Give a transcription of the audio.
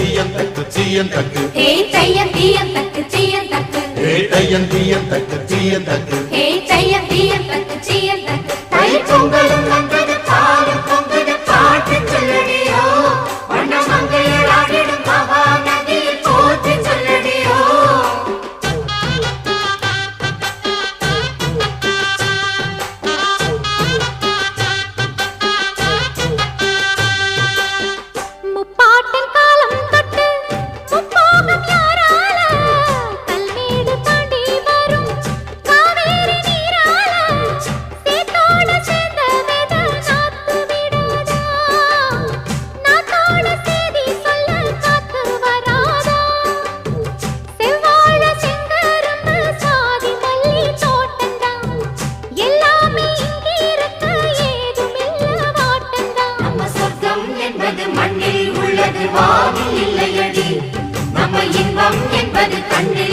தீயந்தக்கு தீயந்தக்கு ஹே தையம் தீயந்தக்கு தீயந்தக்கு ஹே தையம் தீயந்தக்கு தீயந்தக்கு ஹே தையம் தீயந்தக்கு தீயந்தக்கு தை பொங்கலும் வந்தது பாலும் பொங்குது பாட்டு சொல்லடியோ வண்ண மங்கையர் ஆடிடும் மகா நதியில் போற்றி சொல்லடியோ முப்பாட்டின் காலம் தொட்டு முப்போகம் யாரால கல்மேடு தாண்டி வரும் காவேரி நீரால சேத்தோட சேர்ந்த வேத நாத்து விடாதா நாத்தோட சேதி சொல்ல காத்து வராதா செவ்வாழ செங்கரும்பு சாதி மல்லி தோட்டந்தான் எல்லாமே இங்கிருக்க ஏதுமில்ல வாட்டந்தான் நம்ம சொர்க்கம் என்பது மண்ணில் உள்ளது வானில் இல்லையடி நம்ம இன்பம் என்பது கண்ணில்